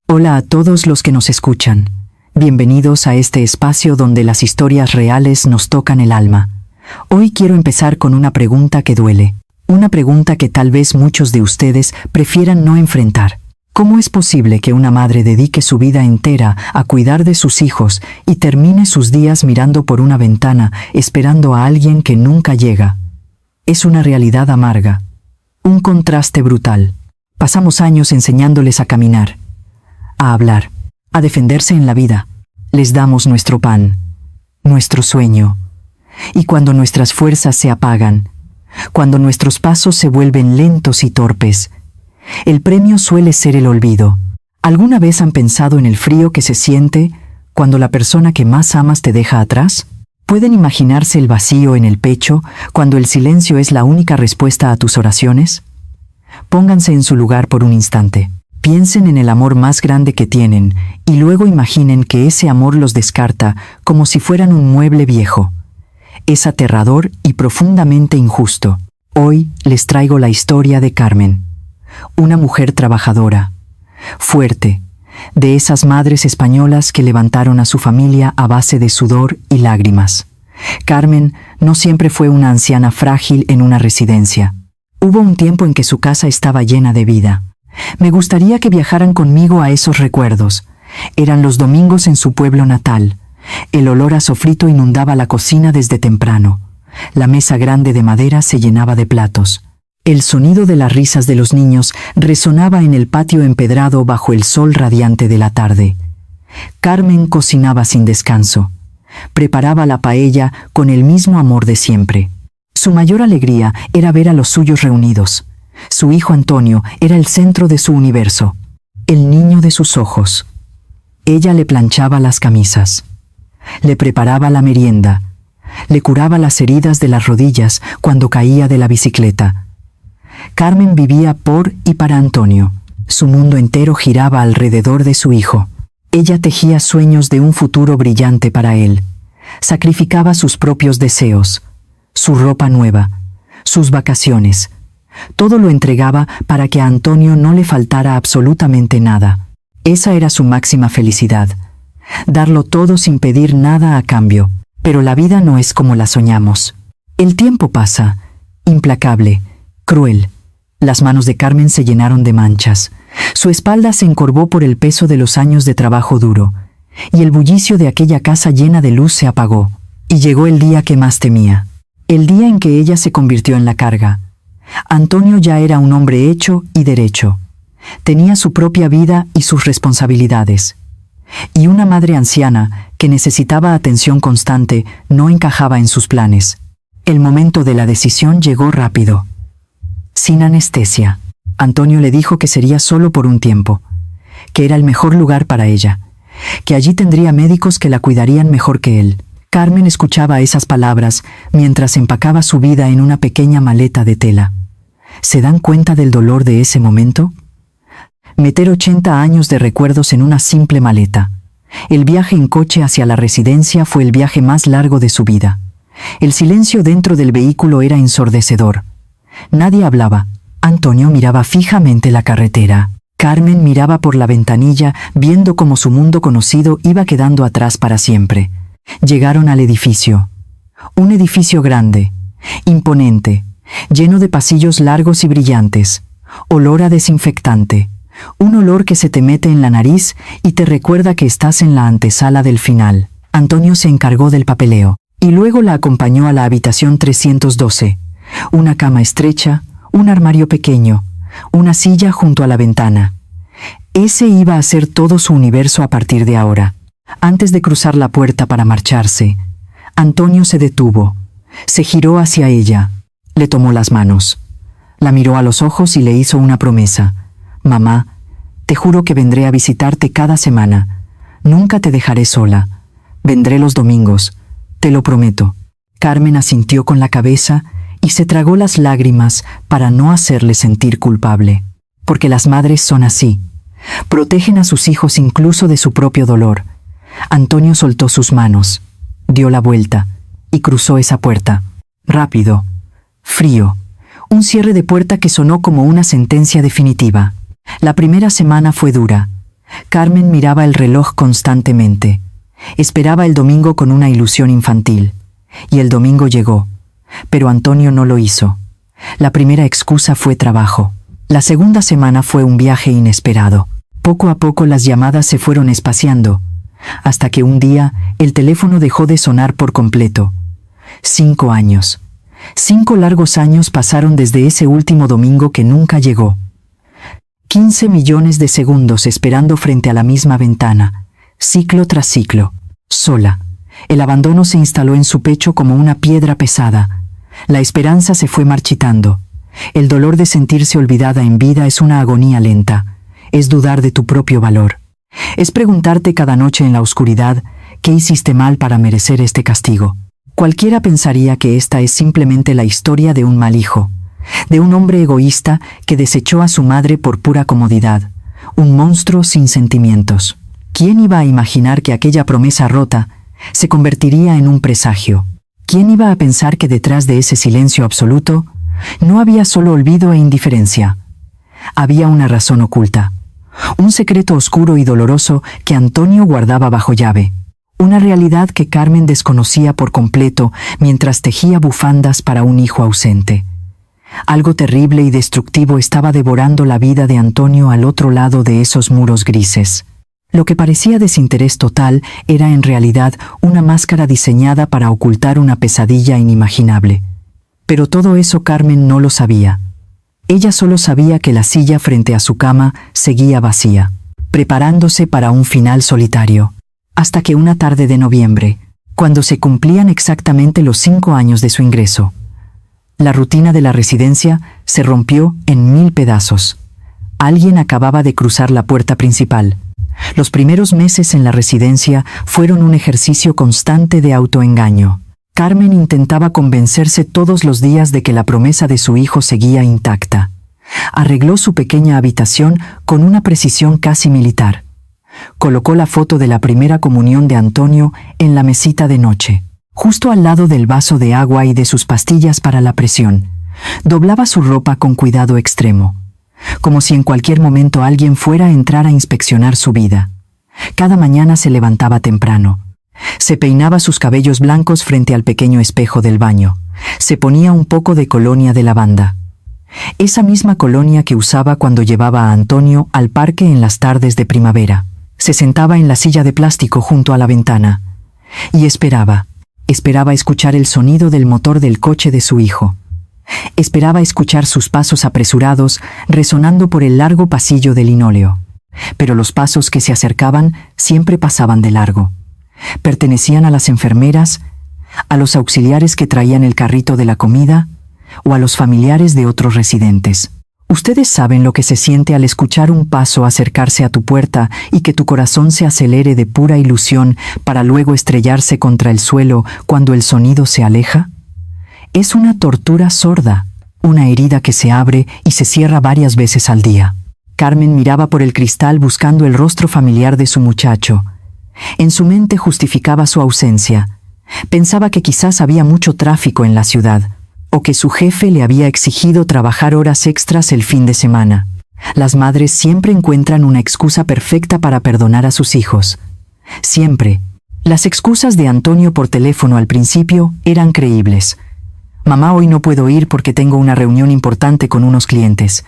Hola a todos los que nos escuchan. Bienvenidos a este espacio donde las historias reales nos tocan el alma. Hoy quiero empezar con una pregunta que duele. Una pregunta que tal vez muchos de ustedes prefieran no enfrentar. ¿Cómo es posible que una madre dedique su vida entera a cuidar de sus hijos y termine sus días mirando por una ventana esperando a alguien que nunca llega? Es una realidad amarga. Un contraste brutal. Pasamos años enseñándoles a caminar, a hablar, a defenderse en la vida. Les damos nuestro pan, nuestro sueño. Y cuando nuestras fuerzas se apagan, cuando nuestros pasos se vuelven lentos y torpes, el premio suele ser el olvido. ¿Alguna vez han pensado en el frío que se siente cuando la persona que más amas te deja atrás? ¿Pueden imaginarse el vacío en el pecho cuando el silencio es la única respuesta a tus oraciones? Pónganse en su lugar por un instante. Piensen en el amor más grande que tienen y luego imaginen que ese amor los descarta como si fueran un mueble viejo. Es aterrador y profundamente injusto. Hoy les traigo la historia de Carmen, una mujer trabajadora, fuerte, de esas madres españolas que levantaron a su familia a base de sudor y lágrimas. Carmen no siempre fue una anciana frágil en una residencia. Hubo un tiempo en que su casa estaba llena de vida. Me gustaría que viajaran conmigo a esos recuerdos. Eran los domingos en su pueblo natal. El olor a sofrito inundaba la cocina desde temprano. La mesa grande de madera se llenaba de platos. El sonido de las risas de los niños resonaba en el patio empedrado bajo el sol radiante de la tarde. Carmen cocinaba sin descanso. Preparaba la paella con el mismo amor de siempre. Su mayor alegría era ver a los suyos reunidos. Su hijo Antonio era el centro de su universo, el niño de sus ojos. Ella le planchaba las camisas, le preparaba la merienda, le curaba las heridas de las rodillas cuando caía de la bicicleta. Carmen vivía por y para Antonio. Su mundo entero giraba alrededor de su hijo. Ella tejía sueños de un futuro brillante para él. Sacrificaba sus propios deseos, su ropa nueva, sus vacaciones. Todo lo entregaba para que a Antonio no le faltara absolutamente nada. Esa era su máxima felicidad. Darlo todo sin pedir nada a cambio. Pero la vida no es como la soñamos. El tiempo pasa, implacable, cruel. Las manos de Carmen se llenaron de manchas. Su espalda se encorvó por el peso de los años de trabajo duro. Y el bullicio de aquella casa llena de luz se apagó. Y llegó el día que más temía. El día en que ella se convirtió en la carga. Antonio ya era un hombre hecho y derecho. Tenía su propia vida y sus responsabilidades. Y una madre anciana que necesitaba atención constante no encajaba en sus planes. El momento de la decisión llegó rápido. Sin anestesia. Antonio le dijo que sería solo por un tiempo, que era el mejor lugar para ella, que allí tendría médicos que la cuidarían mejor que él. Carmen escuchaba esas palabras mientras empacaba su vida en una pequeña maleta de tela. ¿Se dan cuenta del dolor de ese momento? Meter 80 años de recuerdos en una simple maleta. El viaje en coche hacia la residencia fue el viaje más largo de su vida. El silencio dentro del vehículo era ensordecedor. Nadie hablaba. Antonio miraba fijamente la carretera. Carmen miraba por la ventanilla, viendo cómo su mundo conocido iba quedando atrás para siempre. Llegaron al edificio. Un edificio grande, imponente, lleno de pasillos largos y brillantes. Olor a desinfectante. Un olor que se te mete en la nariz y te recuerda que estás en la antesala del final. Antonio se encargó del papeleo y luego la acompañó a la habitación 312. Una cama estrecha, un armario pequeño, una silla junto a la ventana. Ese iba a ser todo su universo a partir de ahora. Antes de cruzar la puerta para marcharse, Antonio se detuvo, se giró hacia ella, le tomó las manos, la miró a los ojos y le hizo una promesa. Mamá, te juro que vendré a visitarte cada semana. Nunca te dejaré sola. Vendré los domingos, te lo prometo. Carmen asintió con la cabeza y se tragó las lágrimas para no hacerle sentir culpable. Porque las madres son así. Protegen a sus hijos incluso de su propio dolor. Antonio soltó sus manos, dio la vuelta y cruzó esa puerta. Rápido, frío, un cierre de puerta que sonó como una sentencia definitiva. La primera semana fue dura. Carmen miraba el reloj constantemente. Esperaba el domingo con una ilusión infantil. Y el domingo llegó. Pero Antonio no lo hizo. La primera excusa fue trabajo. La segunda semana fue un viaje inesperado. Poco a poco las llamadas se fueron espaciando, hasta que un día el teléfono dejó de sonar por completo. 5 años. 5 largos años pasaron desde ese último domingo que nunca llegó. 15 millones de segundos esperando frente a la misma ventana, ciclo tras ciclo, sola. El abandono se instaló en su pecho como una piedra pesada. La esperanza se fue marchitando. El dolor de sentirse olvidada en vida es una agonía lenta. Es dudar de tu propio valor. Es preguntarte cada noche en la oscuridad, ¿qué hiciste mal para merecer este castigo? Cualquiera pensaría que esta es simplemente la historia de un mal hijo, de un hombre egoísta que desechó a su madre por pura comodidad, un monstruo sin sentimientos. ¿Quién iba a imaginar que aquella promesa rota se convertiría en un presagio? ¿Quién iba a pensar que detrás de ese silencio absoluto no había solo olvido e indiferencia? Había una razón oculta, un secreto oscuro y doloroso que Antonio guardaba bajo llave, una realidad que Carmen desconocía por completo mientras tejía bufandas para un hijo ausente. Algo terrible y destructivo estaba devorando la vida de Antonio al otro lado de esos muros grises. Lo que parecía desinterés total era en realidad una máscara diseñada para ocultar una pesadilla inimaginable. Pero todo eso Carmen no lo sabía. Ella solo sabía que la silla frente a su cama seguía vacía, preparándose para un final solitario. Hasta que una tarde de noviembre, cuando se cumplían exactamente los 5 años de su ingreso, la rutina de la residencia se rompió en 1000 pedazos. Alguien acababa de cruzar la puerta principal. Los primeros meses en la residencia fueron un ejercicio constante de autoengaño. Carmen intentaba convencerse todos los días de que la promesa de su hijo seguía intacta. Arregló su pequeña habitación con una precisión casi militar. Colocó la foto de la primera comunión de Antonio en la mesita de noche, justo al lado del vaso de agua y de sus pastillas para la presión. Doblaba su ropa con cuidado extremo, como si en cualquier momento alguien fuera a entrar a inspeccionar su vida. Cada mañana se levantaba temprano. Se peinaba sus cabellos blancos frente al pequeño espejo del baño. Se ponía un poco de colonia de lavanda. Esa misma colonia que usaba cuando llevaba a Antonio al parque en las tardes de primavera. Se sentaba en la silla de plástico junto a la ventana y esperaba escuchar el sonido del motor del coche de su hijo. Esperaba escuchar sus pasos apresurados resonando por el largo pasillo de linóleo. Pero los pasos que se acercaban siempre pasaban de largo. Pertenecían a las enfermeras, a los auxiliares que traían el carrito de la comida o a los familiares de otros residentes. Ustedes saben lo que se siente al escuchar un paso acercarse a tu puerta y que tu corazón se acelere de pura ilusión para luego estrellarse contra el suelo cuando el sonido se aleja. Es una tortura sorda, una herida que se abre y se cierra varias veces al día. Carmen miraba por el cristal buscando el rostro familiar de su muchacho. En su mente justificaba su ausencia. Pensaba que quizás había mucho tráfico en la ciudad, o que su jefe le había exigido trabajar horas extras el fin de semana. Las madres siempre encuentran una excusa perfecta para perdonar a sus hijos. Siempre. Las excusas de Antonio por teléfono al principio eran creíbles. Mamá, hoy no puedo ir porque tengo una reunión importante con unos clientes.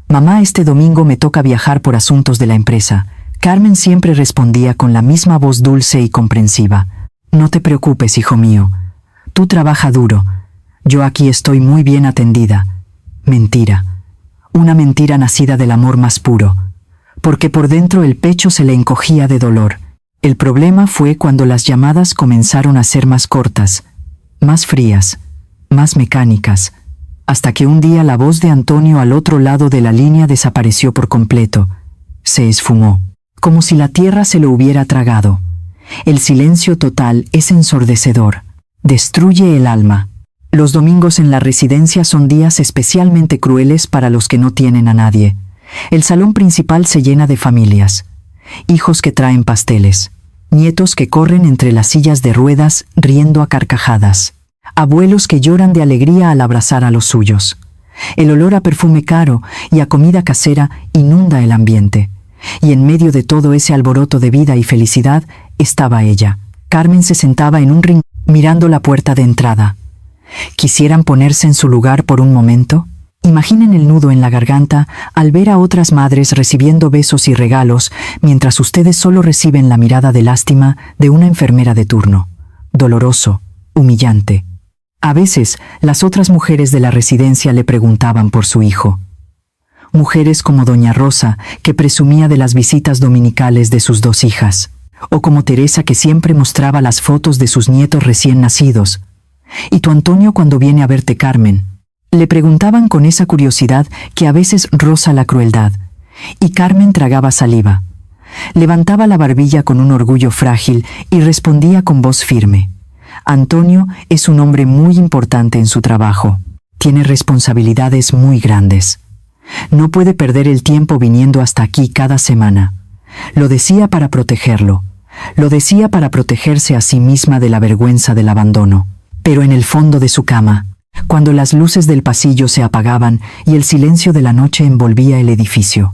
Mamá, este domingo me toca viajar por asuntos de la empresa. Carmen siempre respondía con la misma voz dulce y comprensiva. No te preocupes, hijo mío. Tú trabaja duro. Yo aquí estoy muy bien atendida. Mentira. Una mentira nacida del amor más puro. Porque por dentro el pecho se le encogía de dolor. El problema fue cuando las llamadas comenzaron a ser más cortas, más frías, más mecánicas, hasta que un día la voz de Antonio al otro lado de la línea desapareció por completo. Se esfumó, como si la tierra se lo hubiera tragado. El silencio total es ensordecedor. Destruye el alma. Los domingos en la residencia son días especialmente crueles para los que no tienen a nadie. El salón principal se llena de familias. Hijos que traen pasteles. Nietos que corren entre las sillas de ruedas riendo a carcajadas. Abuelos que lloran de alegría al abrazar a los suyos. El olor a perfume caro y a comida casera inunda el ambiente. Y en medio de todo ese alboroto de vida y felicidad estaba ella. Carmen se sentaba en un rincón mirando la puerta de entrada. ¿Quisieran ponerse en su lugar por un momento? Imaginen el nudo en la garganta al ver a otras madres recibiendo besos y regalos mientras ustedes solo reciben la mirada de lástima de una enfermera de turno. Doloroso, humillante. A veces, las otras mujeres de la residencia le preguntaban por su hijo. Mujeres como doña Rosa, que presumía de las visitas dominicales de sus 2 hijas, o como Teresa, que siempre mostraba las fotos de sus nietos recién nacidos. ¿Y tu Antonio cuando viene a verte, Carmen? Le preguntaban con esa curiosidad que a veces roza la crueldad, y Carmen tragaba saliva. Levantaba la barbilla con un orgullo frágil y respondía con voz firme. Antonio es un hombre muy importante en su trabajo. Tiene responsabilidades muy grandes. No puede perder el tiempo viniendo hasta aquí cada semana. Lo decía para protegerlo. Lo decía para protegerse a sí misma de la vergüenza del abandono. Pero en el fondo de su cama, cuando las luces del pasillo se apagaban y el silencio de la noche envolvía el edificio,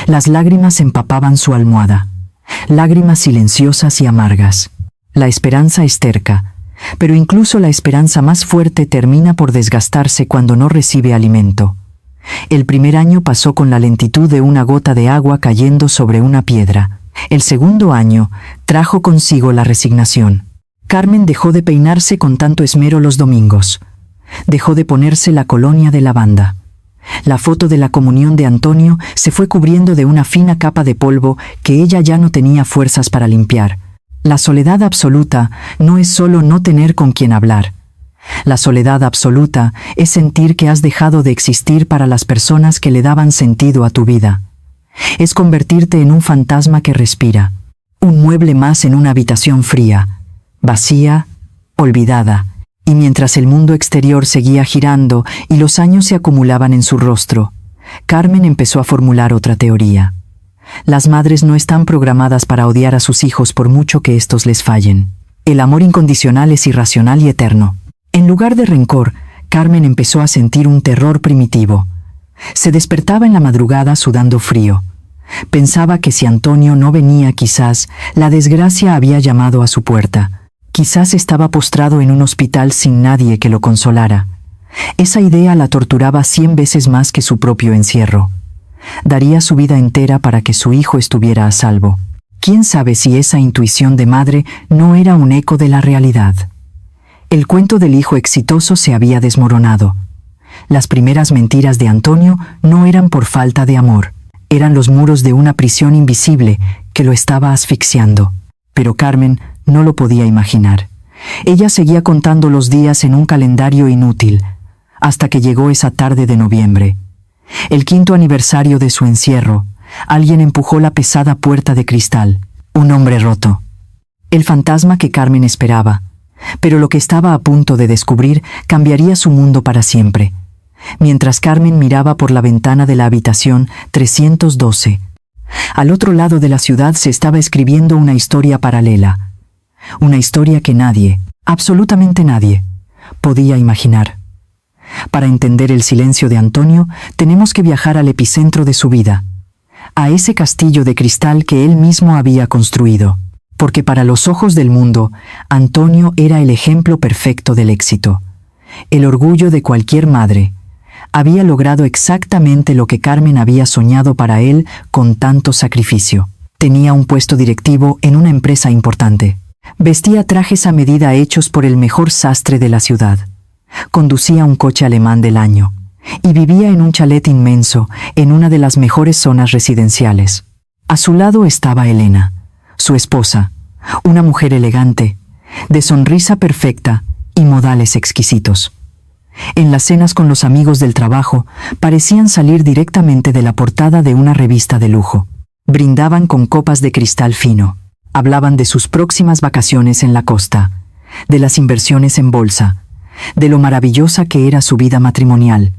las lágrimas empapaban su almohada. Lágrimas silenciosas y amargas. La esperanza es terca, pero incluso la esperanza más fuerte termina por desgastarse cuando no recibe alimento. El primer año pasó con la lentitud de una gota de agua cayendo sobre una piedra. El segundo año trajo consigo la resignación. Carmen dejó de peinarse con tanto esmero los domingos. Dejó de ponerse la colonia de lavanda. La foto de la comunión de Antonio se fue cubriendo de una fina capa de polvo que ella ya no tenía fuerzas para limpiar. La soledad absoluta no es solo no tener con quien hablar. La soledad absoluta es sentir que has dejado de existir para las personas que le daban sentido a tu vida. Es convertirte en un fantasma que respira, un mueble más en una habitación fría, vacía, olvidada, y mientras el mundo exterior seguía girando y los años se acumulaban en su rostro, Carmen empezó a formular otra teoría. Las madres no están programadas para odiar a sus hijos por mucho que estos les fallen. El amor incondicional es irracional y eterno. En lugar de rencor, Carmen empezó a sentir un terror primitivo. Se despertaba en la madrugada sudando frío. Pensaba que si Antonio no venía, quizás la desgracia había llamado a su puerta. Quizás estaba postrado en un hospital sin nadie que lo consolara. Esa idea la torturaba 100 veces más que su propio encierro. Daría su vida entera para que su hijo estuviera a salvo. ¿Quién sabe si esa intuición de madre no era un eco de la realidad? El cuento del hijo exitoso se había desmoronado. Las primeras mentiras de Antonio no eran por falta de amor. Eran los muros de una prisión invisible que lo estaba asfixiando. Pero Carmen no lo podía imaginar. Ella seguía contando los días en un calendario inútil, hasta que llegó esa tarde de noviembre. El 5º aniversario de su encierro. Alguien empujó la pesada puerta de cristal. Un hombre roto. El fantasma que Carmen esperaba. Pero lo que estaba a punto de descubrir cambiaría su mundo para siempre. Mientras Carmen miraba por la ventana de la habitación 312, al otro lado de la ciudad se estaba escribiendo una historia paralela. Una historia que nadie, absolutamente nadie, podía imaginar. Para entender el silencio de Antonio, tenemos que viajar al epicentro de su vida, a ese castillo de cristal que él mismo había construido. Porque para los ojos del mundo, Antonio era el ejemplo perfecto del éxito. El orgullo de cualquier madre. Había logrado exactamente lo que Carmen había soñado para él con tanto sacrificio. Tenía un puesto directivo en una empresa importante. Vestía trajes a medida hechos por el mejor sastre de la ciudad. Conducía un coche alemán del año. Y vivía en un chalet inmenso, en una de las mejores zonas residenciales. A su lado estaba Elena, su esposa, una mujer elegante, de sonrisa perfecta y modales exquisitos. En las cenas con los amigos del trabajo parecían salir directamente de la portada de una revista de lujo. Brindaban con copas de cristal fino. Hablaban de sus próximas vacaciones en la costa, de las inversiones en bolsa, de lo maravillosa que era su vida matrimonial.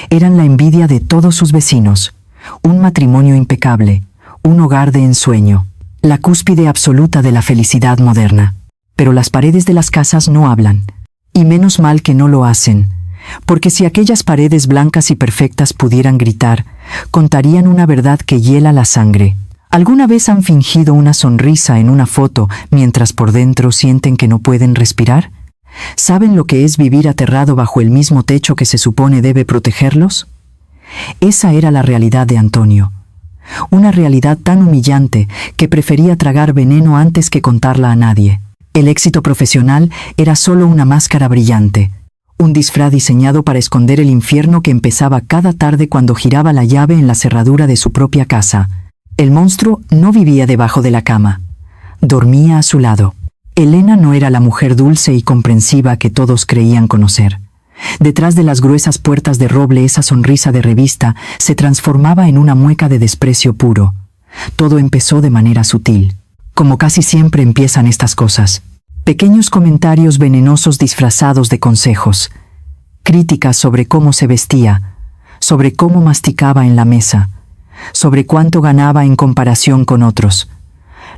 Eran la envidia de todos sus vecinos, un matrimonio impecable, un hogar de ensueño, la cúspide absoluta de la felicidad moderna. Pero las paredes de las casas no hablan, y menos mal que no lo hacen. Porque si aquellas paredes blancas y perfectas pudieran gritar, contarían una verdad que hiela la sangre. ¿Alguna vez han fingido una sonrisa en una foto mientras por dentro sienten que no pueden respirar? ¿Saben lo que es vivir aterrado bajo el mismo techo que se supone debe protegerlos? Esa era la realidad de Antonio. Una realidad tan humillante que prefería tragar veneno antes que contarla a nadie. El éxito profesional era solo una máscara brillante, un disfraz diseñado para esconder el infierno que empezaba cada tarde cuando giraba la llave en la cerradura de su propia casa. El monstruo no vivía debajo de la cama. Dormía a su lado. Elena no era la mujer dulce y comprensiva que todos creían conocer. Detrás de las gruesas puertas de roble, esa sonrisa de revista se transformaba en una mueca de desprecio puro. Todo empezó de manera sutil, como casi siempre empiezan estas cosas. Pequeños comentarios venenosos disfrazados de consejos, críticas sobre cómo se vestía, sobre cómo masticaba en la mesa, sobre cuánto ganaba en comparación con otros.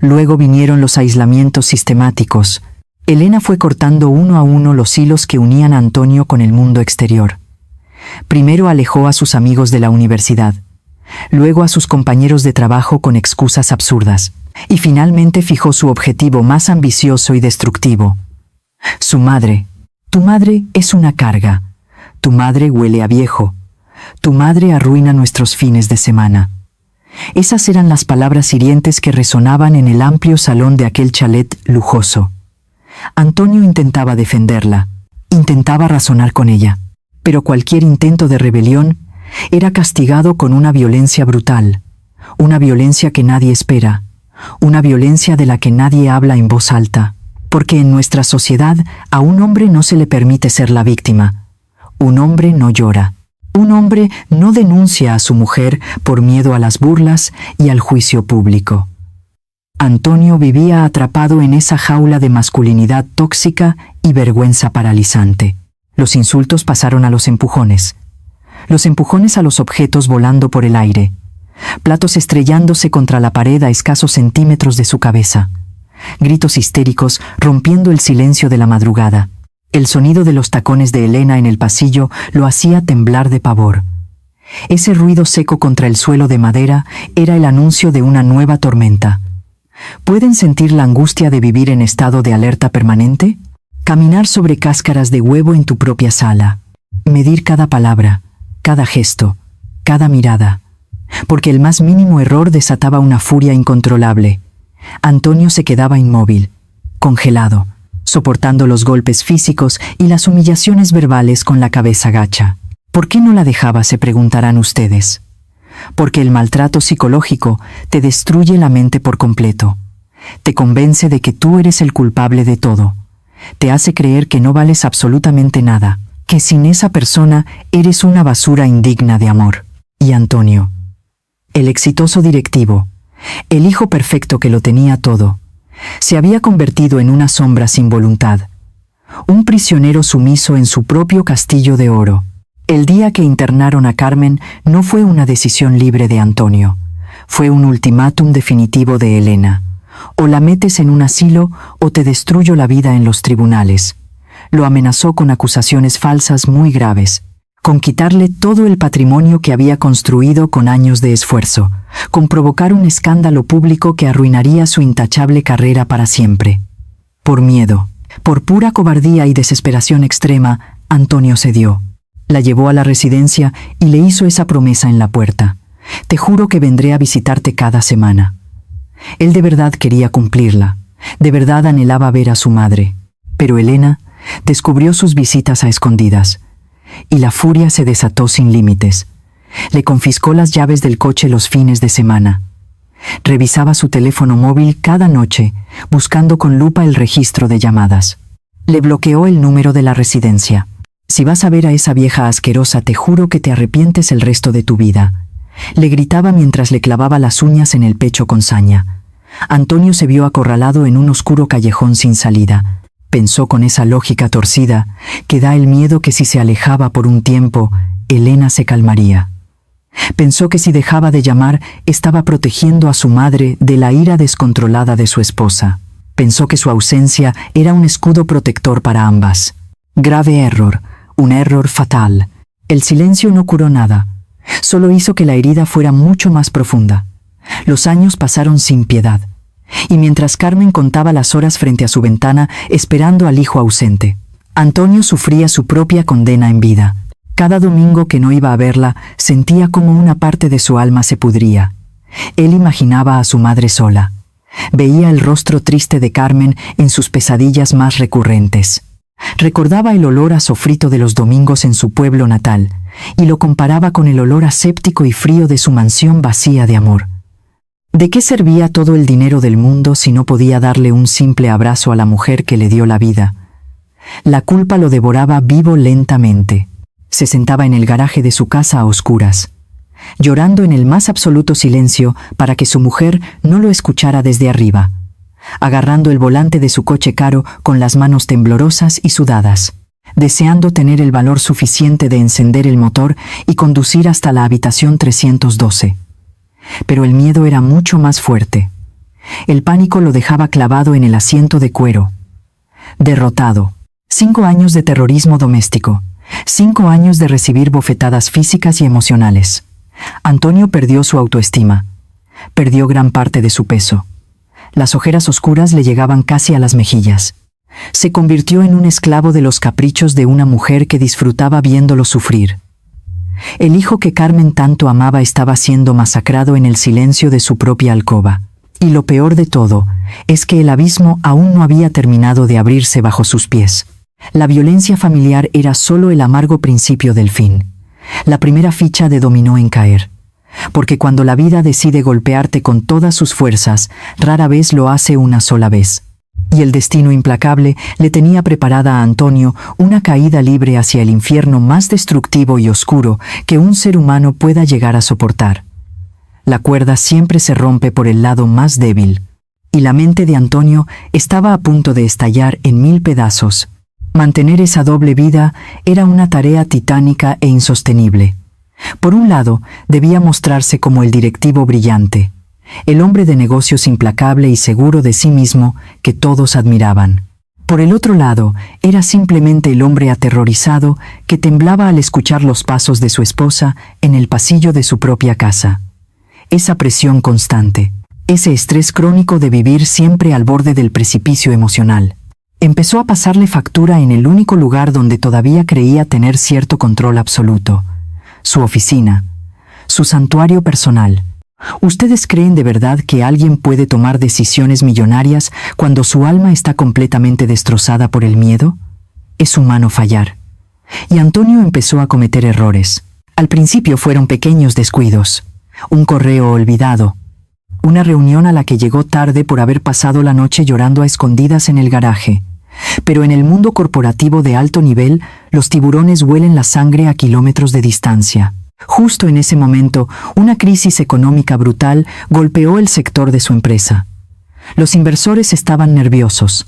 Luego vinieron los aislamientos sistemáticos. Elena fue cortando uno a uno los hilos que unían a Antonio con el mundo exterior. Primero alejó a sus amigos de la universidad, luego a sus compañeros de trabajo con excusas absurdas, y finalmente fijó su objetivo más ambicioso y destructivo. Su madre. Tu madre es una carga. Tu madre huele a viejo. Tu madre arruina nuestros fines de semana. Esas eran las palabras hirientes que resonaban en el amplio salón de aquel chalet lujoso. Antonio intentaba defenderla, intentaba razonar con ella, pero cualquier intento de rebelión era castigado con una violencia brutal, una violencia que nadie espera, una violencia de la que nadie habla en voz alta, porque en nuestra sociedad a un hombre no se le permite ser la víctima. Un hombre no llora. Un hombre no denuncia a su mujer por miedo a las burlas y al juicio público. Antonio vivía atrapado en esa jaula de masculinidad tóxica y vergüenza paralizante. Los insultos pasaron a los empujones a los objetos volando por el aire, platos estrellándose contra la pared a escasos centímetros de su cabeza, gritos histéricos rompiendo el silencio de la madrugada. El sonido de los tacones de Elena en el pasillo lo hacía temblar de pavor. Ese ruido seco contra el suelo de madera era el anuncio de una nueva tormenta. ¿Pueden sentir la angustia de vivir en estado de alerta permanente? Caminar sobre cáscaras de huevo en tu propia sala. Medir cada palabra, cada gesto, cada mirada. Porque el más mínimo error desataba una furia incontrolable. Antonio se quedaba inmóvil, congelado, soportando los golpes físicos y las humillaciones verbales con la cabeza gacha. ¿Por qué no la dejaba?, se preguntarán ustedes. Porque el maltrato psicológico te destruye la mente por completo. Te convence de que tú eres el culpable de todo. Te hace creer que no vales absolutamente nada, que sin esa persona eres una basura indigna de amor. Y Antonio, el exitoso directivo, el hijo perfecto que lo tenía todo, se había convertido en una sombra sin voluntad, un prisionero sumiso en su propio castillo de oro. El día que internaron a Carmen no fue una decisión libre de Antonio, fue un ultimátum definitivo de Elena. O la metes en un asilo o te destruyo la vida en los tribunales. Lo amenazó con acusaciones falsas muy graves, con quitarle todo el patrimonio que había construido con años de esfuerzo, con provocar un escándalo público que arruinaría su intachable carrera para siempre. Por miedo, por pura cobardía y desesperación extrema, Antonio cedió. La llevó a la residencia y le hizo esa promesa en la puerta: te juro que vendré a visitarte cada semana. Él de verdad quería cumplirla, de verdad anhelaba ver a su madre. Pero Elena descubrió sus visitas a escondidas, y la furia se desató sin límites. Le confiscó las llaves del coche los fines de semana. Revisaba su teléfono móvil cada noche, buscando con lupa el registro de llamadas. Le bloqueó el número de la residencia. Si vas a ver a esa vieja asquerosa, te juro que te arrepientes el resto de tu vida. Le gritaba mientras le clavaba las uñas en el pecho con saña. Antonio se vio acorralado en un oscuro callejón sin salida. Pensó con esa lógica torcida que da el miedo que si se alejaba por un tiempo, Elena se calmaría. Pensó que si dejaba de llamar, estaba protegiendo a su madre de la ira descontrolada de su esposa. Pensó que su ausencia era un escudo protector para ambas. Grave error. Un error fatal. El silencio no curó nada. Solo hizo que la herida fuera mucho más profunda. Los años pasaron sin piedad. Y mientras Carmen contaba las horas frente a su ventana, esperando al hijo ausente, Antonio sufría su propia condena en vida. Cada domingo que no iba a verla, sentía como una parte de su alma se pudría. Él imaginaba a su madre sola. Veía el rostro triste de Carmen en sus pesadillas más recurrentes. Recordaba el olor a sofrito de los domingos en su pueblo natal, y lo comparaba con el olor aséptico y frío de su mansión vacía de amor. ¿De qué servía todo el dinero del mundo si no podía darle un simple abrazo a la mujer que le dio la vida? La culpa lo devoraba vivo lentamente. Se sentaba en el garaje de su casa a oscuras, llorando en el más absoluto silencio para que su mujer no lo escuchara desde arriba, agarrando el volante de su coche caro con las manos temblorosas y sudadas, deseando tener el valor suficiente de encender el motor y conducir hasta la habitación 312. Pero el miedo era mucho más fuerte. El pánico lo dejaba clavado en el asiento de cuero. Derrotado. 5 años de terrorismo doméstico. 5 años de recibir bofetadas físicas y emocionales. Antonio perdió su autoestima. Perdió gran parte de su peso. Las ojeras oscuras le llegaban casi a las mejillas. Se convirtió en un esclavo de los caprichos de una mujer que disfrutaba viéndolo sufrir. El hijo que Carmen tanto amaba estaba siendo masacrado en el silencio de su propia alcoba. Y lo peor de todo es que el abismo aún no había terminado de abrirse bajo sus pies. La violencia familiar era solo el amargo principio del fin. La primera ficha de dominó en caer. Porque cuando la vida decide golpearte con todas sus fuerzas, rara vez lo hace una sola vez. Y el destino implacable le tenía preparada a Antonio una caída libre hacia el infierno más destructivo y oscuro que un ser humano pueda llegar a soportar. La cuerda siempre se rompe por el lado más débil, y la mente de Antonio estaba a punto de estallar en 1000 pedazos. Mantener esa doble vida era una tarea titánica e insostenible. Por un lado, debía mostrarse como el directivo brillante, el hombre de negocios implacable y seguro de sí mismo que todos admiraban. Por el otro lado, era simplemente el hombre aterrorizado que temblaba al escuchar los pasos de su esposa en el pasillo de su propia casa. Esa presión constante, ese estrés crónico de vivir siempre al borde del precipicio emocional, empezó a pasarle factura en el único lugar donde todavía creía tener cierto control absoluto: su oficina, su santuario personal. ¿Ustedes creen de verdad que alguien puede tomar decisiones millonarias cuando su alma está completamente destrozada por el miedo? Es humano fallar. Y Antonio empezó a cometer errores. Al principio fueron pequeños descuidos. Un correo olvidado. Una reunión a la que llegó tarde por haber pasado la noche llorando a escondidas en el garaje. Pero en el mundo corporativo de alto nivel, los tiburones huelen la sangre a kilómetros de distancia. Justo en ese momento, una crisis económica brutal golpeó el sector de su empresa. Los inversores estaban nerviosos,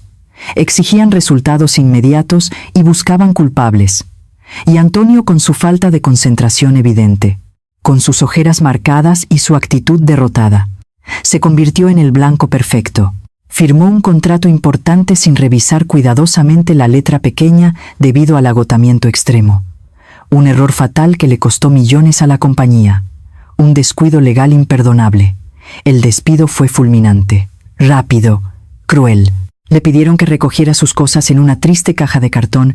exigían resultados inmediatos y buscaban culpables. Y Antonio, con su falta de concentración evidente, con sus ojeras marcadas y su actitud derrotada, se convirtió en el blanco perfecto. Firmó un contrato importante sin revisar cuidadosamente la letra pequeña debido al agotamiento extremo. Un error fatal que le costó millones a la compañía. Un descuido legal imperdonable. El despido fue fulminante, rápido, cruel. Le pidieron que recogiera sus cosas en una triste caja de cartón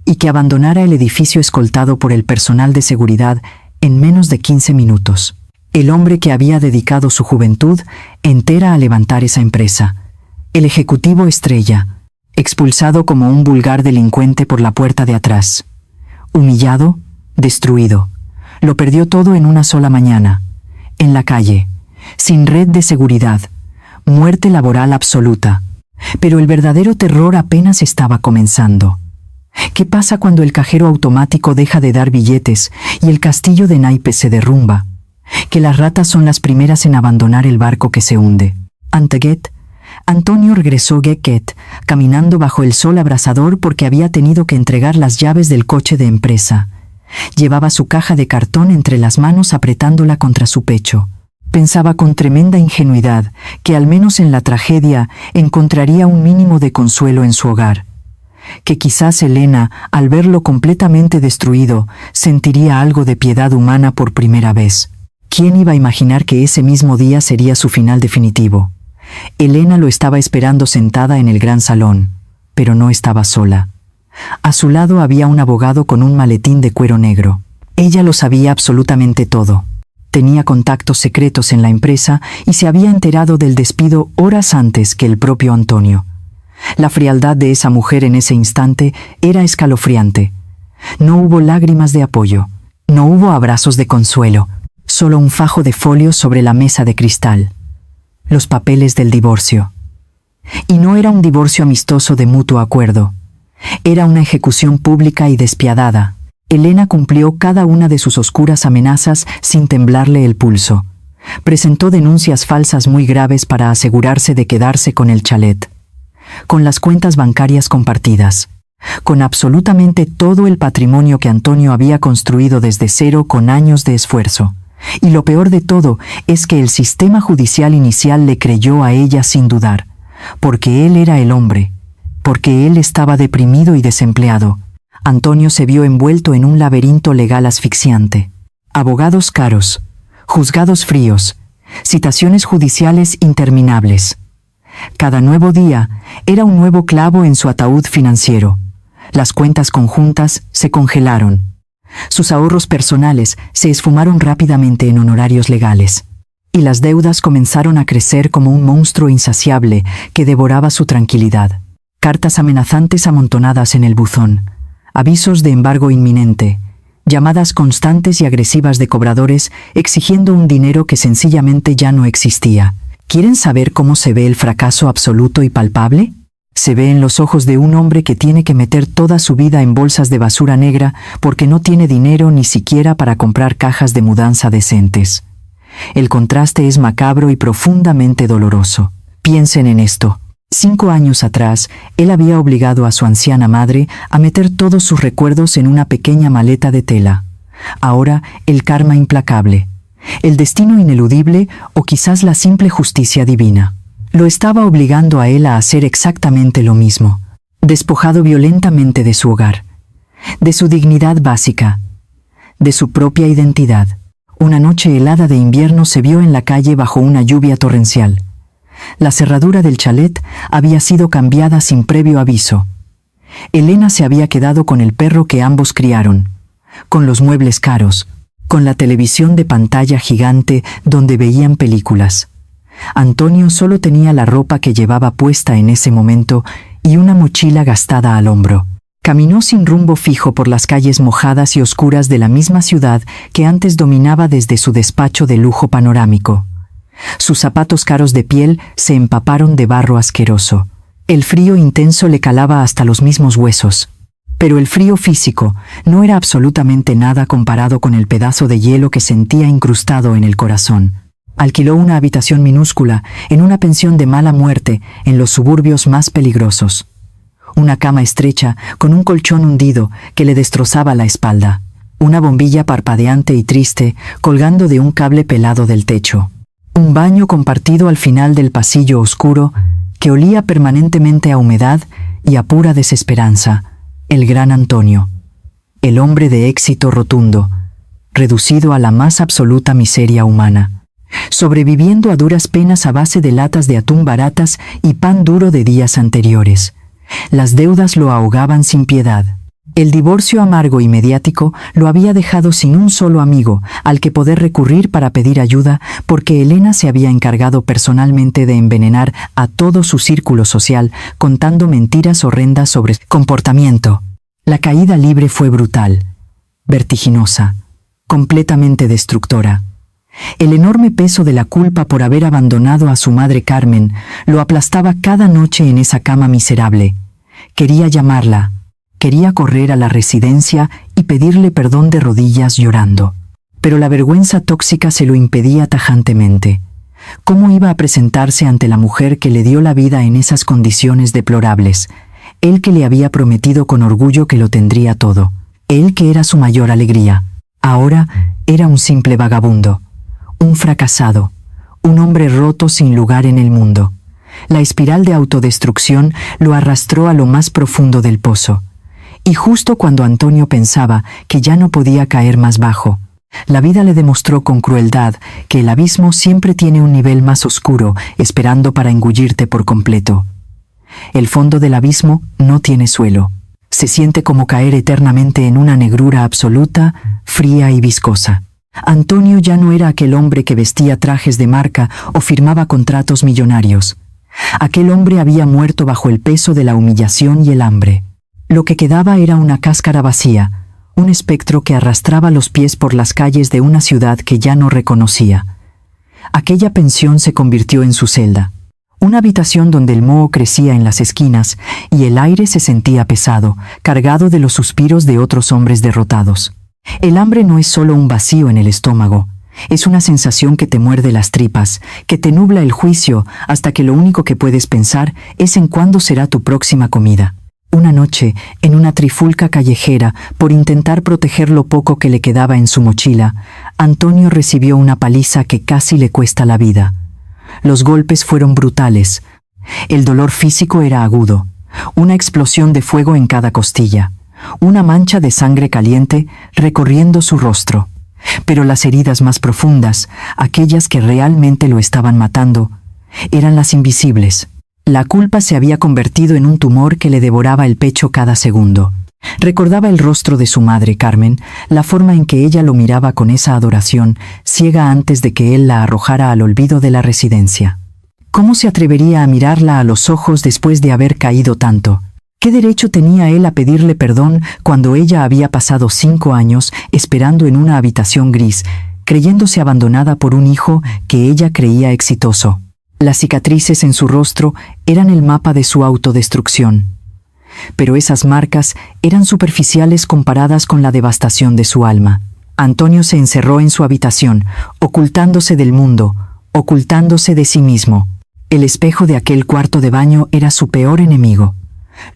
y que abandonara el edificio escoltado por el personal de seguridad en menos de 15 minutos. El hombre que había dedicado su juventud entera a levantar esa empresa. El ejecutivo estrella, expulsado como un vulgar delincuente por la puerta de atrás. Humillado, destruido. Lo perdió todo en una sola mañana. En la calle, sin red de seguridad. Muerte laboral absoluta. Pero el verdadero terror apenas estaba comenzando. ¿Qué pasa cuando el cajero automático deja de dar billetes y el castillo de naipes se derrumba? Que las ratas son las primeras en abandonar el barco que se hunde. Ante Get, Antonio regresó Get, caminando bajo el sol abrasador porque había tenido que entregar las llaves del coche de empresa. Llevaba su caja de cartón entre las manos apretándola contra su pecho. Pensaba con tremenda ingenuidad que al menos en la tragedia encontraría un mínimo de consuelo en su hogar. que quizás Elena, al verlo completamente destruido, sentiría algo de piedad humana por primera vez. ¿Quién iba a imaginar que ese mismo día sería su final definitivo? Elena lo estaba esperando sentada en el gran salón, pero no estaba sola. A su lado había un abogado con un maletín de cuero negro. Ella lo sabía absolutamente todo. Tenía contactos secretos en la empresa y se había enterado del despido horas antes que el propio Antonio. La frialdad de esa mujer en ese instante era escalofriante. No hubo lágrimas de apoyo, no hubo abrazos de consuelo, solo un fajo de folios sobre la mesa de cristal. Los papeles del divorcio. Y no era un divorcio amistoso de mutuo acuerdo. Era una ejecución pública y despiadada. Elena cumplió cada una de sus oscuras amenazas sin temblarle el pulso. Presentó denuncias falsas muy graves para asegurarse de quedarse con el chalet, con las cuentas bancarias compartidas, con absolutamente todo el patrimonio que Antonio había construido desde cero con años de esfuerzo. Y lo peor de todo es que el sistema judicial inicial le creyó a ella sin dudar, porque él era el hombre, porque él estaba deprimido y desempleado. Antonio se vio envuelto en un laberinto legal asfixiante. Abogados caros, juzgados fríos, citaciones judiciales interminables. Cada nuevo día era un nuevo clavo en su ataúd financiero. Las cuentas conjuntas se congelaron. Sus ahorros personales se esfumaron rápidamente en honorarios legales. Y las deudas comenzaron a crecer como un monstruo insaciable que devoraba su tranquilidad. Cartas amenazantes amontonadas en el buzón. Avisos de embargo inminente. Llamadas constantes y agresivas de cobradores exigiendo un dinero que sencillamente ya no existía. ¿Quieren saber cómo se ve el fracaso absoluto y palpable? Se ve en los ojos de un hombre que tiene que meter toda su vida en bolsas de basura negra porque no tiene dinero ni siquiera para comprar cajas de mudanza decentes. El contraste es macabro y profundamente doloroso. Piensen en esto. 5 años atrás, él había obligado a su anciana madre a meter todos sus recuerdos en una pequeña maleta de tela. Ahora, el karma implacable, el destino ineludible o quizás la simple justicia divina. Lo estaba obligando a él a hacer exactamente lo mismo, despojado violentamente de su hogar, de su dignidad básica, de su propia identidad. Una noche helada de invierno se vio en la calle bajo una lluvia torrencial. La cerradura del chalet había sido cambiada sin previo aviso. Elena se había quedado con el perro que ambos criaron, con los muebles caros, con la televisión de pantalla gigante donde veían películas. Antonio solo tenía la ropa que llevaba puesta en ese momento y una mochila gastada al hombro. Caminó sin rumbo fijo por las calles mojadas y oscuras de la misma ciudad que antes dominaba desde su despacho de lujo panorámico. Sus zapatos caros de piel se empaparon de barro asqueroso. El frío intenso le calaba hasta los mismos huesos. Pero el frío físico no era absolutamente nada comparado con el pedazo de hielo que sentía incrustado en el corazón. Alquiló una habitación minúscula en una pensión de mala muerte en los suburbios más peligrosos. Una cama estrecha con un colchón hundido que le destrozaba la espalda. Una bombilla parpadeante y triste colgando de un cable pelado del techo. Un baño compartido al final del pasillo oscuro que olía permanentemente a humedad y a pura desesperanza. El gran Antonio. El hombre de éxito rotundo, reducido a la más absoluta miseria humana. Sobreviviendo a duras penas a base de latas de atún baratas y pan duro de días anteriores. Las deudas lo ahogaban sin piedad. El divorcio amargo y mediático lo había dejado sin un solo amigo al que poder recurrir para pedir ayuda porque Elena se había encargado personalmente de envenenar a todo su círculo social contando mentiras horrendas sobre comportamiento. La caída libre fue brutal, vertiginosa, completamente destructora. El enorme peso de la culpa por haber abandonado a su madre Carmen lo aplastaba cada noche en esa cama miserable. Quería llamarla, quería correr a la residencia y pedirle perdón de rodillas llorando. Pero la vergüenza tóxica se lo impedía tajantemente. ¿Cómo iba a presentarse ante la mujer que le dio la vida en esas condiciones deplorables? Él que le había prometido con orgullo que lo tendría todo. Él que era su mayor alegría. Ahora era un simple vagabundo. Un fracasado, un hombre roto sin lugar en el mundo. La espiral de autodestrucción lo arrastró a lo más profundo del pozo. Y justo cuando Antonio pensaba que ya no podía caer más bajo, la vida le demostró con crueldad que el abismo siempre tiene un nivel más oscuro esperando para engullirte por completo. El fondo del abismo no tiene suelo. Se siente como caer eternamente en una negrura absoluta, fría y viscosa. Antonio ya no era aquel hombre que vestía trajes de marca o firmaba contratos millonarios. Aquel hombre había muerto bajo el peso de la humillación y el hambre. Lo que quedaba era una cáscara vacía, un espectro que arrastraba los pies por las calles de una ciudad que ya no reconocía. Aquella pensión se convirtió en su celda, una habitación donde el moho crecía en las esquinas y el aire se sentía pesado, cargado de los suspiros de otros hombres derrotados. El hambre no es solo un vacío en el estómago, es una sensación que te muerde las tripas, que te nubla el juicio hasta que lo único que puedes pensar es en cuándo será tu próxima comida. Una noche, en una trifulca callejera, por intentar proteger lo poco que le quedaba en su mochila, Antonio recibió una paliza que casi le cuesta la vida. Los golpes fueron brutales. El dolor físico era agudo, una explosión de fuego en cada costilla, una mancha de sangre caliente recorriendo su rostro. Pero las heridas más profundas, aquellas que realmente lo estaban matando, eran las invisibles. La culpa se había convertido en un tumor que le devoraba el pecho cada segundo. Recordaba el rostro de su madre, Carmen, la forma en que ella lo miraba con esa adoración, ciega antes de que él la arrojara al olvido de la residencia. ¿Cómo se atrevería a mirarla a los ojos después de haber caído tanto? ¿Qué derecho tenía él a pedirle perdón cuando ella había pasado 5 años esperando en una habitación gris, creyéndose abandonada por un hijo que ella creía exitoso? Las cicatrices en su rostro eran el mapa de su autodestrucción. Pero esas marcas eran superficiales comparadas con la devastación de su alma. Antonio se encerró en su habitación, ocultándose del mundo, ocultándose de sí mismo. El espejo de aquel cuarto de baño era su peor enemigo.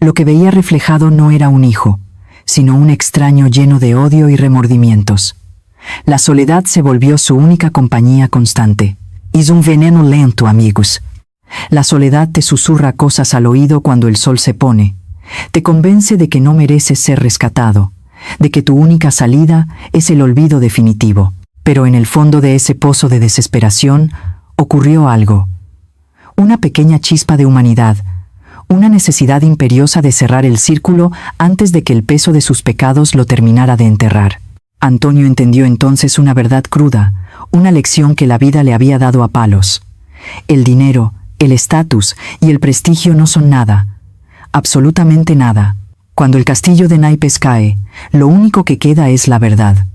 Lo que veía reflejado no era un hijo, sino un extraño lleno de odio y remordimientos. La soledad se volvió su única compañía constante. Es un veneno lento, amigos. La soledad te susurra cosas al oído cuando el sol se pone. Te convence de que no mereces ser rescatado, de que tu única salida es el olvido definitivo. Pero en el fondo de ese pozo de desesperación ocurrió algo. Una pequeña chispa de humanidad, una necesidad imperiosa de cerrar el círculo antes de que el peso de sus pecados lo terminara de enterrar. Antonio entendió entonces una verdad cruda, una lección que la vida le había dado a palos. El dinero, el estatus y el prestigio no son nada, absolutamente nada. Cuando el castillo de naipes cae, lo único que queda es la verdad.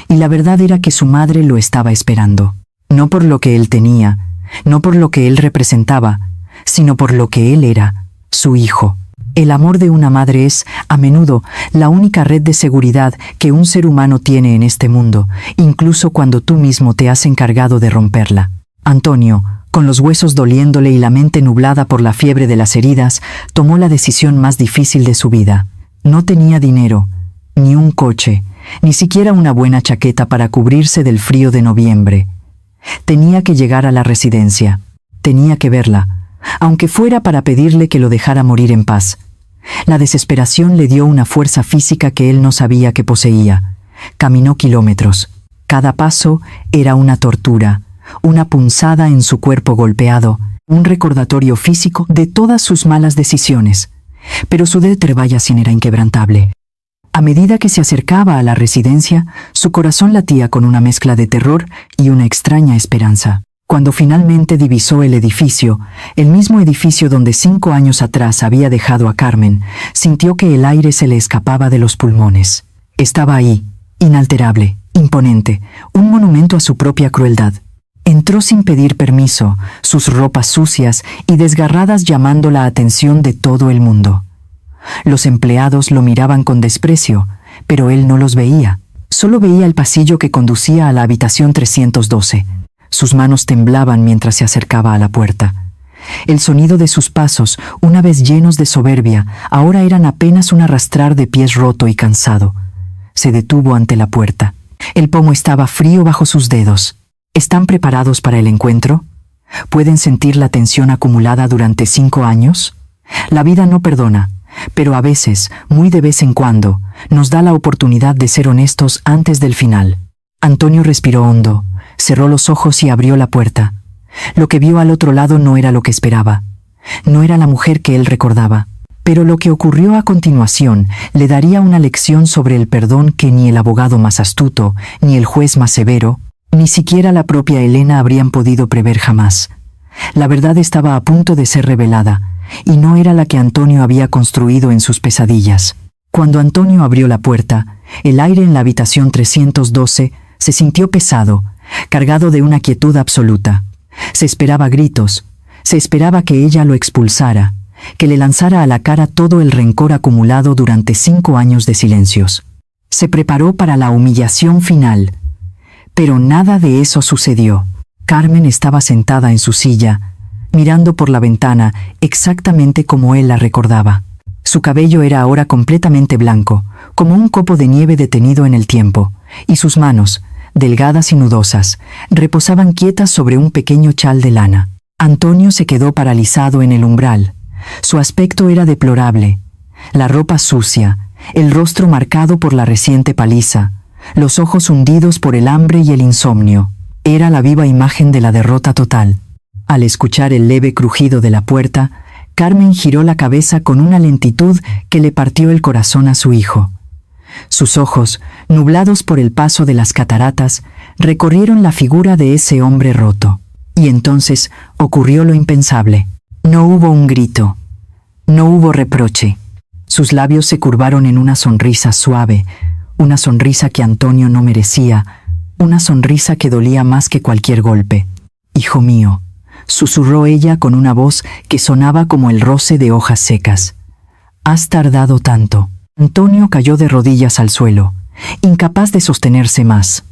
Y la verdad era que su madre lo estaba esperando, no por lo que él tenía, no por lo que él representaba, sino por lo que él era, su hijo. El amor de una madre es, a menudo, la única red de seguridad que un ser humano tiene en este mundo, incluso cuando tú mismo te has encargado de romperla. Antonio, con los huesos doliéndole y la mente nublada por la fiebre de las heridas, tomó la decisión más difícil de su vida. No tenía dinero, ni un coche, ni siquiera una buena chaqueta para cubrirse del frío de noviembre. Tenía que llegar a la residencia. Tenía que verla, aunque fuera para pedirle que lo dejara morir en paz. La desesperación le dio una fuerza física que él no sabía que poseía. Caminó kilómetros. Cada paso era una tortura, una punzada en su cuerpo golpeado, un recordatorio físico de todas sus malas decisiones. Pero su Detervallasin era inquebrantable. A medida que se acercaba a la residencia, su corazón latía con una mezcla de terror y una extraña esperanza. Cuando finalmente divisó el edificio, el mismo edificio donde 5 años atrás había dejado a Carmen, sintió que el aire se le escapaba de los pulmones. Estaba ahí, inalterable, imponente, un monumento a su propia crueldad. Entró sin pedir permiso, sus ropas sucias y desgarradas llamando la atención de todo el mundo. Los empleados lo miraban con desprecio, pero él no los veía. Solo veía el pasillo que conducía a la habitación 312. Sus manos temblaban mientras se acercaba a la puerta. El sonido de sus pasos, una vez llenos de soberbia, ahora eran apenas un arrastrar de pies roto y cansado. Se detuvo ante la puerta. El pomo estaba frío bajo sus dedos. ¿Están preparados para el encuentro? ¿Pueden sentir la tensión acumulada durante 5 años? La vida no perdona, pero a veces, muy de vez en cuando, nos da la oportunidad de ser honestos antes del final. Antonio respiró hondo, cerró los ojos y abrió la puerta. Lo que vio al otro lado no era lo que esperaba. No era la mujer que él recordaba. Pero lo que ocurrió a continuación le daría una lección sobre el perdón que ni el abogado más astuto, ni el juez más severo, ni siquiera la propia Elena habrían podido prever jamás. La verdad estaba a punto de ser revelada, y no era la que Antonio había construido en sus pesadillas. Cuando Antonio abrió la puerta, el aire en la habitación 312 se sintió pesado, cargado de una quietud absoluta. Se esperaba gritos, se esperaba que ella lo expulsara, que le lanzara a la cara todo el rencor acumulado durante 5 años de silencios. Se preparó para la humillación final. Pero nada de eso sucedió. Carmen estaba sentada en su silla, mirando por la ventana exactamente como él la recordaba. Su cabello era ahora completamente blanco, como un copo de nieve detenido en el tiempo, y sus manos, delgadas y nudosas, reposaban quietas sobre un pequeño chal de lana. Antonio se quedó paralizado en el umbral. Su aspecto era deplorable. La ropa sucia, el rostro marcado por la reciente paliza, los ojos hundidos por el hambre y el insomnio. Era la viva imagen de la derrota total. Al escuchar el leve crujido de la puerta, Carmen giró la cabeza con una lentitud que le partió el corazón a su hijo. Sus ojos, nublados por el paso de las cataratas, recorrieron la figura de ese hombre roto. Y entonces ocurrió lo impensable. No hubo un grito, no hubo reproche. Sus labios se curvaron en una sonrisa suave, una sonrisa que Antonio no merecía, una sonrisa que dolía más que cualquier golpe. «Hijo mío», susurró ella con una voz que sonaba como el roce de hojas secas. «Has tardado tanto». Antonio cayó de rodillas al suelo, incapaz de sostenerse más.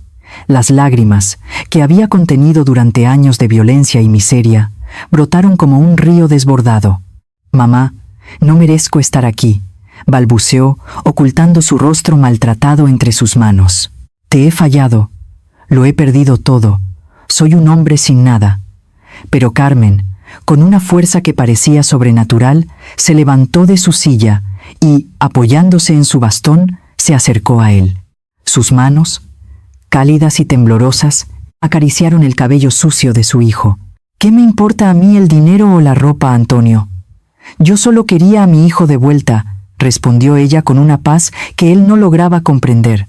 Las lágrimas, que había contenido durante años de violencia y miseria, brotaron como un río desbordado. «Mamá, no merezco estar aquí», balbuceó, ocultando su rostro maltratado entre sus manos. «Te he fallado. Lo he perdido todo. Soy un hombre sin nada». Pero Carmen, con una fuerza que parecía sobrenatural, se levantó de su silla y, apoyándose en su bastón, se acercó a él. Sus manos, cálidas y temblorosas, acariciaron el cabello sucio de su hijo. «¿Qué me importa a mí el dinero o la ropa, Antonio? Yo solo quería a mi hijo de vuelta», respondió ella con una paz que él no lograba comprender.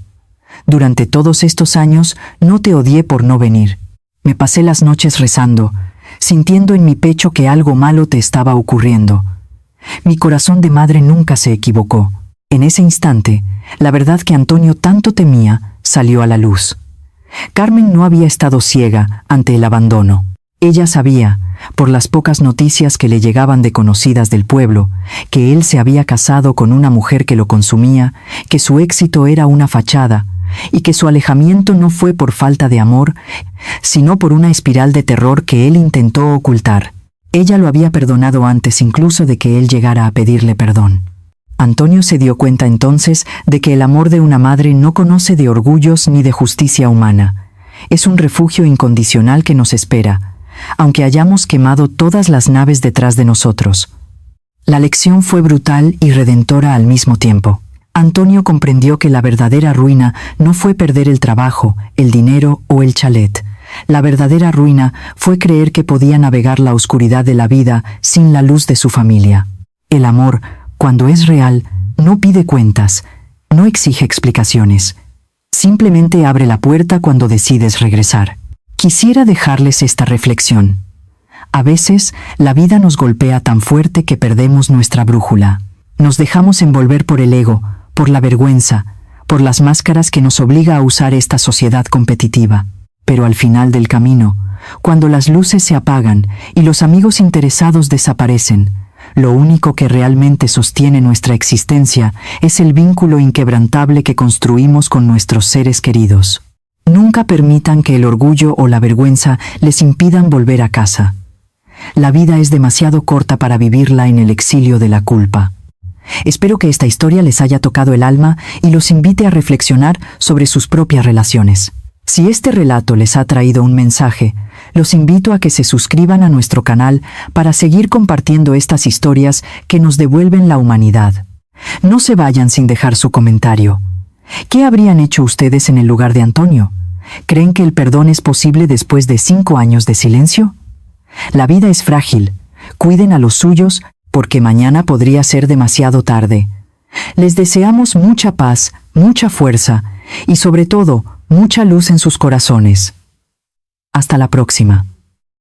«Durante todos estos años no te odié por no venir. Me pasé las noches rezando, sintiendo en mi pecho que algo malo te estaba ocurriendo. Mi corazón de madre nunca se equivocó». En ese instante, la verdad que Antonio tanto temía salió a la luz. Carmen no había estado ciega ante el abandono. Ella sabía, por las pocas noticias que le llegaban de conocidas del pueblo, que él se había casado con una mujer que lo consumía, que su éxito era una fachada, y que su alejamiento no fue por falta de amor, sino por una espiral de terror que él intentó ocultar. Ella lo había perdonado antes incluso de que él llegara a pedirle perdón. Antonio se dio cuenta entonces de que el amor de una madre no conoce de orgullos ni de justicia humana. Es un refugio incondicional que nos espera, aunque hayamos quemado todas las naves detrás de nosotros. La lección fue brutal y redentora al mismo tiempo. Antonio comprendió que la verdadera ruina no fue perder el trabajo, el dinero o el chalet. La verdadera ruina fue creer que podía navegar la oscuridad de la vida sin la luz de su familia. El amor, cuando es real, no pide cuentas, no exige explicaciones. Simplemente abre la puerta cuando decides regresar. Quisiera dejarles esta reflexión. A veces, la vida nos golpea tan fuerte que perdemos nuestra brújula. Nos dejamos envolver por el ego, por la vergüenza, por las máscaras que nos obliga a usar esta sociedad competitiva. Pero al final del camino, cuando las luces se apagan y los amigos interesados desaparecen, lo único que realmente sostiene nuestra existencia es el vínculo inquebrantable que construimos con nuestros seres queridos. Nunca permitan que el orgullo o la vergüenza les impidan volver a casa. La vida es demasiado corta para vivirla en el exilio de la culpa. Espero que esta historia les haya tocado el alma y los invite a reflexionar sobre sus propias relaciones. Si este relato les ha traído un mensaje, Los invito a que se suscriban a nuestro canal para seguir compartiendo estas historias que nos devuelven la humanidad. No se vayan sin dejar su comentario. ¿Qué habrían hecho ustedes en el lugar de Antonio? ¿Creen que el perdón es posible después de 5 años de silencio? La vida es frágil. Cuiden a los suyos porque mañana podría ser demasiado tarde. Les deseamos mucha paz, mucha fuerza y sobre todo, mucha luz en sus corazones. Hasta la próxima.